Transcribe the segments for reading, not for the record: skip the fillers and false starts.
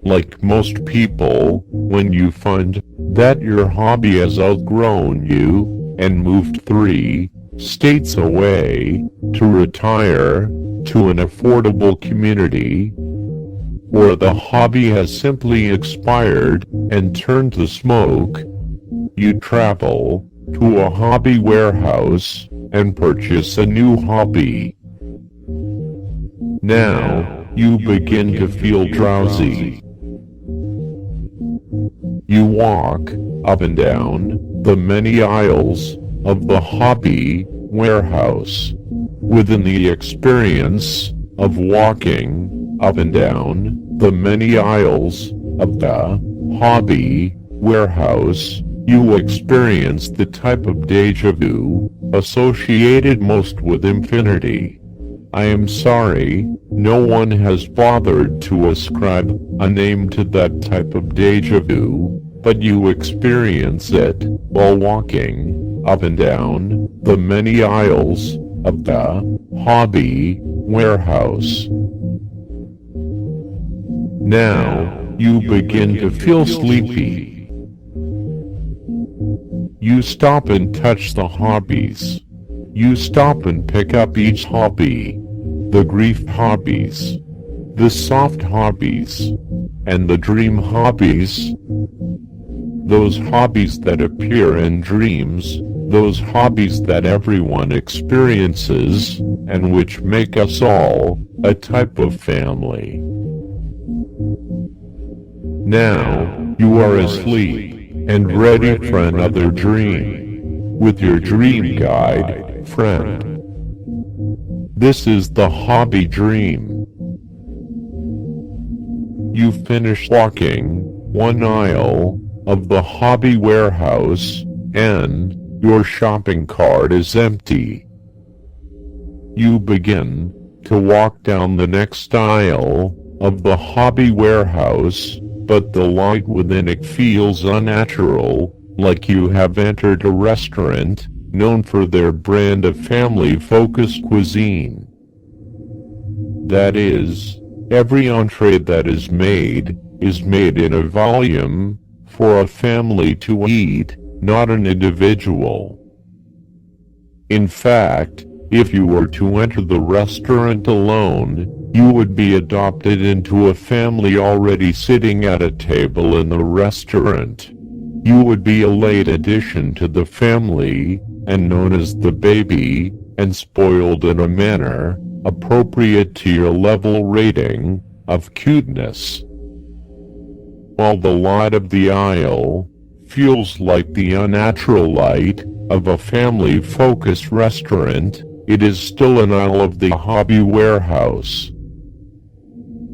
Like most people, when you find that your hobby has outgrown you and moved 3 states away to retire to an affordable community, or the hobby has simply expired and turned to smoke, you travel to a hobby warehouse and purchase a new hobby. Now, you begin to feel drowsy. You walk up and down the many aisles of the hobby warehouse. Within the experience of walking up and down the many aisles of the hobby warehouse, you experience the type of deja vu associated most with infinity. I am sorry, no one has bothered to ascribe a name to that type of deja vu, but you experience it while walking up and down the many aisles of the hobby warehouse. Now, you begin to feel sleepy. You stop and touch the hobbies. You stop and pick up each hobby. The grief hobbies, the soft hobbies, and the dream hobbies. Those hobbies that appear in dreams, those hobbies that everyone experiences, and which make us all a type of family. Now, you are asleep and ready for another dream, with your dream guide, friend. This is the hobby dream. You finish walking one aisle of the hobby warehouse, and your shopping cart is empty. You begin to walk down the next aisle of the hobby warehouse, but the light within it feels unnatural, like you have entered a restaurant known for their brand of family-focused cuisine. That is, every entree that is made in a volume for a family to eat, not an individual. In fact, if you were to enter the restaurant alone, you would be adopted into a family already sitting at a table in the restaurant. You would be a late addition to the family, and known as the baby, and spoiled in a manner appropriate to your level rating of cuteness. While the light of the aisle feels like the unnatural light of a family-focused restaurant, it is still an aisle of the hobby warehouse.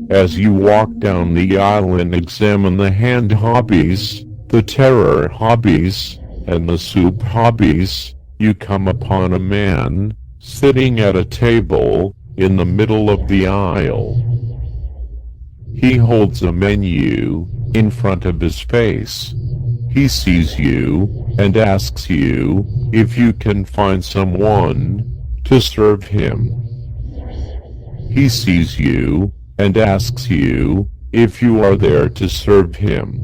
As you walk down the aisle and examine the hand hobbies, the terror hobbies, and the soup hobbies, you come upon a man sitting at a table in the middle of the aisle. He holds a menu in front of his face. He sees you and asks you if you can find someone to serve him. He sees you and asks you if you are there to serve him.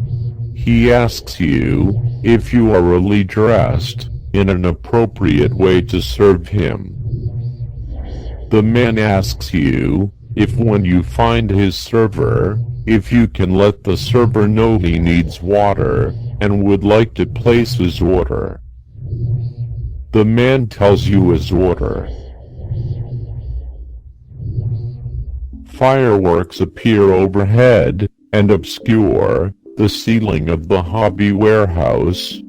He asks you if you are really dressed in an appropriate way to serve him. The man asks you if when you find his server, if you can let the server know he needs water and would like to place his order. The man tells you his order. Fireworks appear overhead and obscure the ceiling of the hobby warehouse.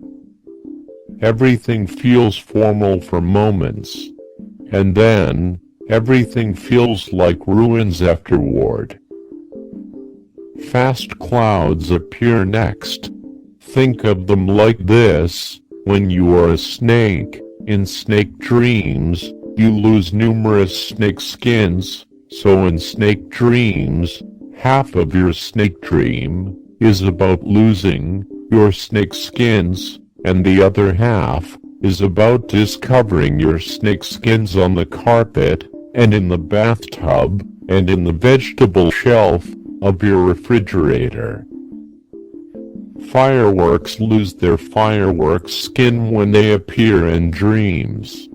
Everything feels formal for moments, and then everything feels like ruins afterward. Fast clouds appear next. Think of them like this: when you are a snake in snake dreams, you lose numerous snake skins, so in snake dreams, half of your snake dream is about losing your snake skins, and the other half is about discovering your snake skins on the carpet and in the bathtub and in the vegetable shelf of your refrigerator. Fireworks lose their fireworks skin when they appear in dreams.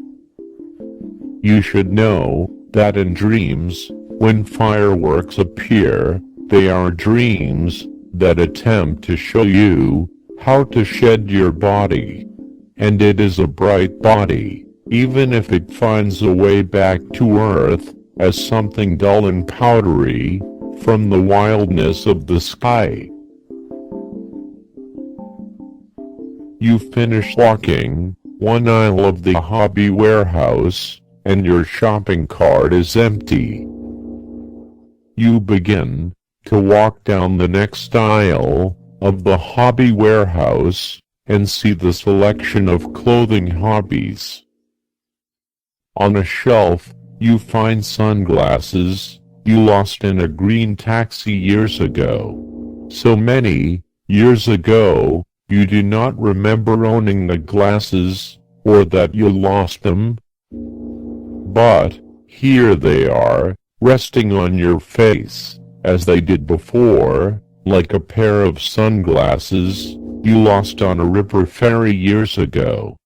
You should know that in dreams, when fireworks appear, they are dreams that attempt to show you how to shed your body. And it is a bright body, even if it finds a way back to Earth as something dull and powdery from the wildness of the sky. You finish walking one aisle of the hobby warehouse, and your shopping cart is empty. You begin to walk down the next aisle of the hobby warehouse and see the selection of clothing hobbies. On a shelf, you find sunglasses you lost in a green taxi years ago. So many years ago, you do not remember owning the glasses or that you lost them. But here they are, resting on your face, as they did before, like a pair of sunglasses you lost on a river ferry years ago.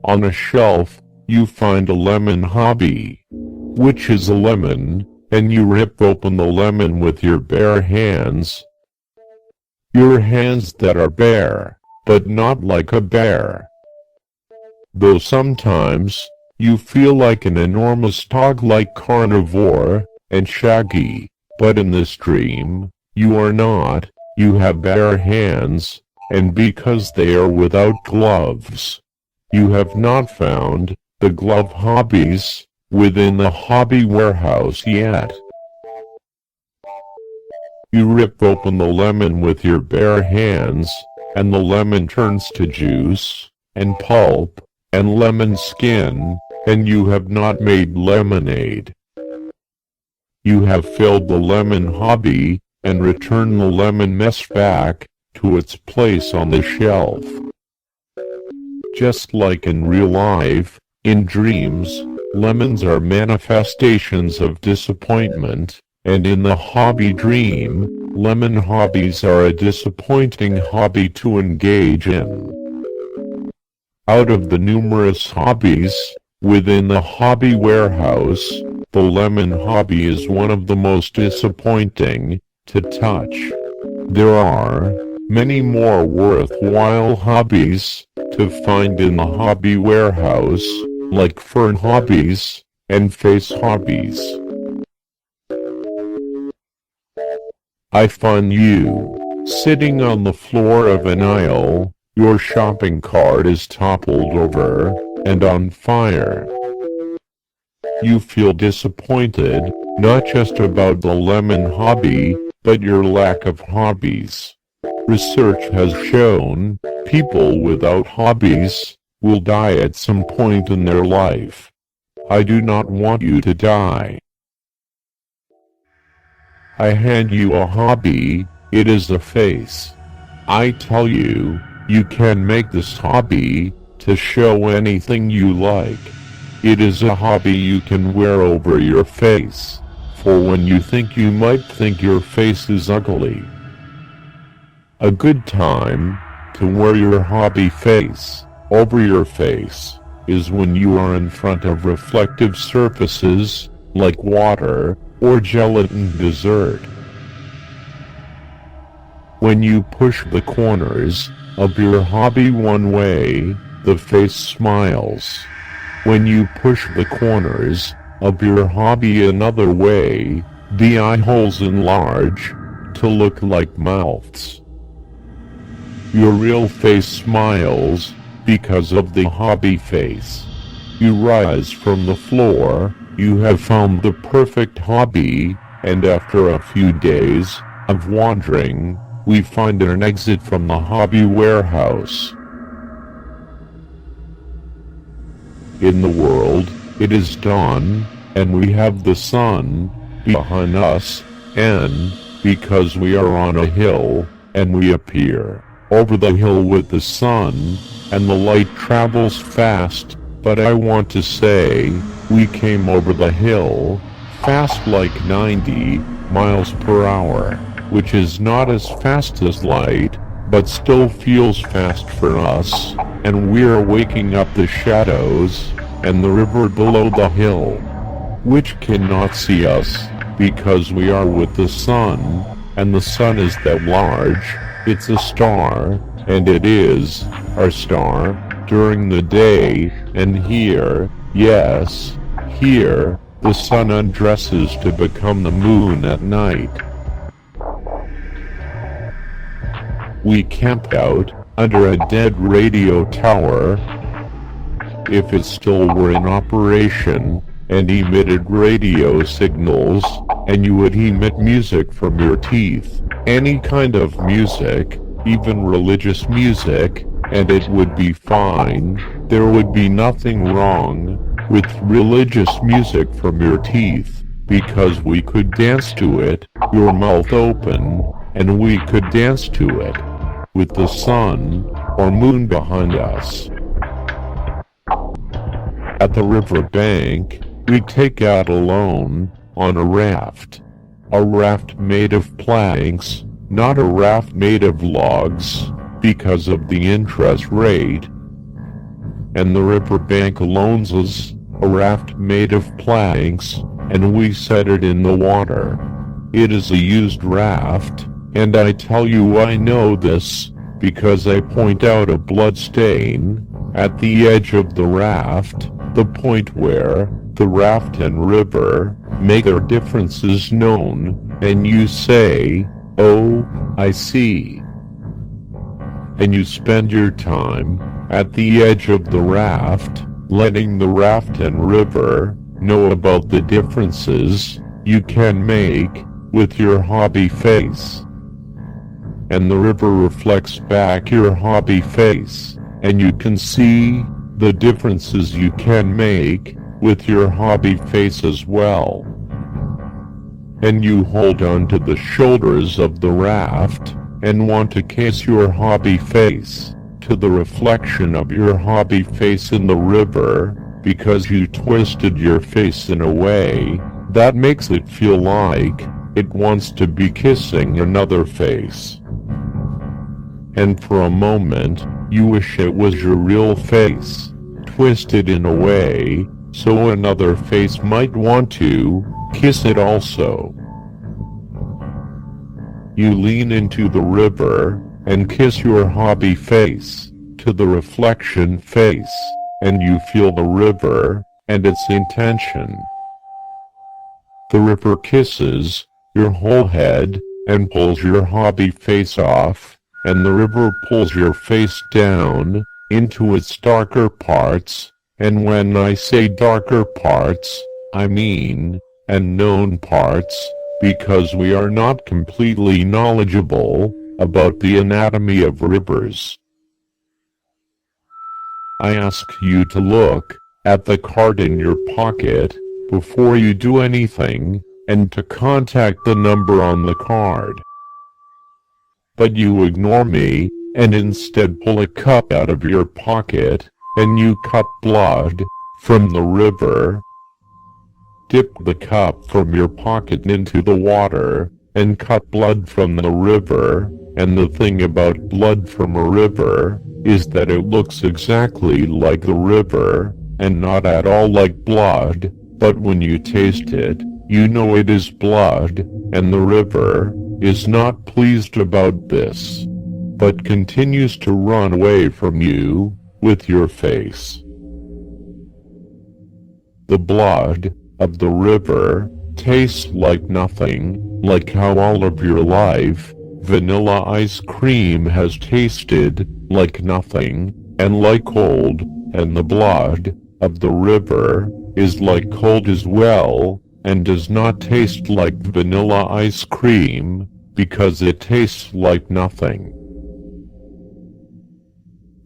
On a shelf, you find a lemon hobby, which is a lemon, and you rip open the lemon with your bare hands. Your hands that are bare, but not like a bear. Though sometimes, you feel like an enormous dog-like carnivore, and shaggy, but in this dream, you are not. You have bare hands, and because they are without gloves, you have not found the glove hobbies within the hobby warehouse yet. You rip open the lemon with your bare hands, and the lemon turns to juice, and pulp, and lemon skin, and you have not made lemonade. You have filled the lemon hobby, and returned the lemon mess back to its place on the shelf. Just like in real life, in dreams, lemons are manifestations of disappointment, and in the hobby dream, lemon hobbies are a disappointing hobby to engage in. Out of the numerous hobbies within the hobby warehouse, the lemon hobby is one of the most disappointing to touch. There are many more worthwhile hobbies to find in the hobby warehouse, like fern hobbies and face hobbies. I find you sitting on the floor of an aisle. Your shopping cart is toppled over and on fire. You feel disappointed, not just about the lemon hobby, but your lack of hobbies. Research has shown people without hobbies will die at some point in their life. I do not want you to die. I hand you a hobby. It is a face. I tell you, you can make this hobby to show anything you like. It is a hobby you can wear over your face, for when you think you might think your face is ugly. A good time to wear your hobby face over your face is when you are in front of reflective surfaces like water or gelatin dessert. When you push the corners of your hobby one way, the face smiles. When you push the corners of your hobby another way, the eye holes enlarge to look like mouths. Your real face smiles because of the hobby face. You rise from the floor, you have found the perfect hobby, and after a few days of wandering, we find an exit from the hobby warehouse. In the world, it is dawn, and we have the sun behind us, and because we are on a hill, and we appear over the hill with the sun, and the light travels fast, but I want to say, We came over the hill, fast like 90 miles per hour, which is not as fast as light, but still feels fast for us, and we're waking up the shadows, and the river below the hill, which cannot see us, because we are with the sun, and the sun is that large, it's a star, and it is our star, during the day, and here, yes, here, the sun undresses to become the moon at night. We camped out under a dead radio tower. If it still were in operation and emitted radio signals, and you would emit music from your teeth, any kind of music, even religious music, and it would be fine. There would be nothing wrong with religious music from your teeth, because we could dance to it, your mouth open, and we could dance to it, with the sun or moon behind us. At the river bank, we take out alone, on a raft made of planks, not a raft made of logs, because of the interest rate. And the river bank loans us a raft made of planks, and we set it in the water. It is a used raft, and I tell you I know this, because I point out a blood stain at the edge of the raft, the point where the raft and river make their differences known, and you say, "Oh, I see." And you spend your time at the edge of the raft, letting the raft and river know about the differences you can make with your hobby face. And the river reflects back your hobby face, and you can see the differences you can make with your hobby face as well. And you hold on to the shoulders of the raft and want to kiss your hobby face to the reflection of your hobby face in the river, because you twisted your face in a way that makes it feel like it wants to be kissing another face. And for a moment, you wish it was your real face, twisted in a way so another face might want to kiss it also. You lean into the river and kiss your hobby face to the reflection face, and you feel the river and its intention. The river kisses your whole head and pulls your hobby face off, and the river pulls your face down into its darker parts, and when I say darker parts, I mean unknown parts, because we are not completely knowledgeable about the anatomy of rivers. I ask you to look at the card in your pocket before you do anything, and to contact the number on the card. But you ignore me, and instead pull a cup out of your pocket, and you cut blood from the river. Dip the cup from your pocket into the water, and cut blood from the river, and the thing about blood from a river is that it looks exactly like the river, and not at all like blood, but when you taste it, you know it is blood, and the river is not pleased about this, but continues to run away from you with your face. The blood of the river tastes like nothing, like how all of your life vanilla ice cream has tasted like nothing, and like cold, and the blood of the river is like cold as well, and does not taste like vanilla ice cream, because it tastes like nothing.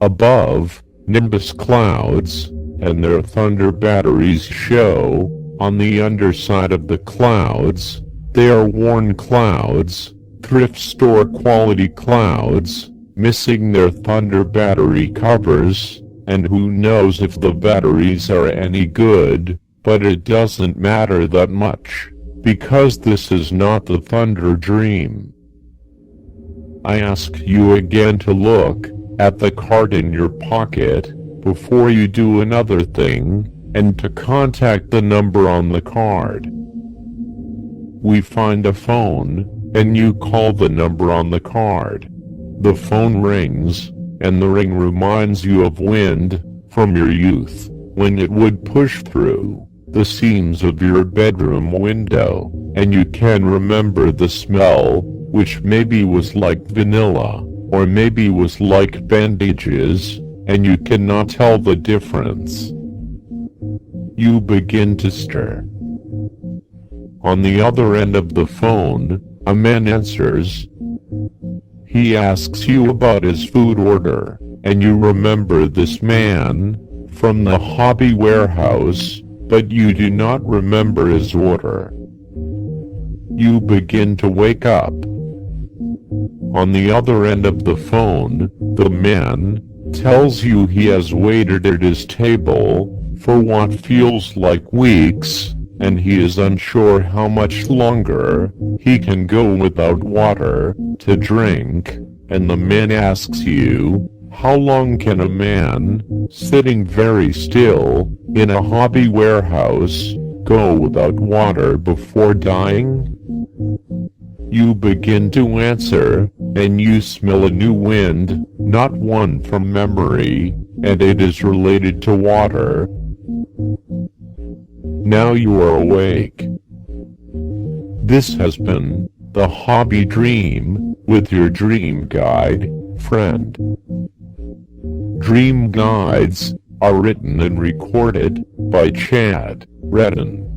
Above, nimbus clouds and their thunder batteries show on the underside of the clouds. They are worn clouds, thrift store quality clouds, missing their thunder battery covers, and who knows if the batteries are any good, but it doesn't matter that much, because this is not the thunder dream. I ask you again to look at the card in your pocket before you do another thing, and to contact the number on the card. We find a phone, and you call the number on the card. The phone rings, and the ring reminds you of wind from your youth, when it would push through the seams of your bedroom window, and you can remember the smell, which maybe was like vanilla, or maybe was like bandages, and you cannot tell the difference. You begin to stir. On the other end of the phone, a man answers. He asks you about his food order, and you remember this man from the hobby warehouse, but you do not remember his order. You begin to wake up. On the other end of the phone, the man tells you he has waited at his table for what feels like weeks, and he is unsure how much longer he can go without water to drink, and the man asks you, how long can a man, sitting very still, in a hobby warehouse, go without water before dying? You begin to answer, and you smell a new wind, not one from memory, and it is related to water. Now you are awake. This has been the Hobby Dream with your dream guide, friend. Dream guides are written and recorded by Chad Redden.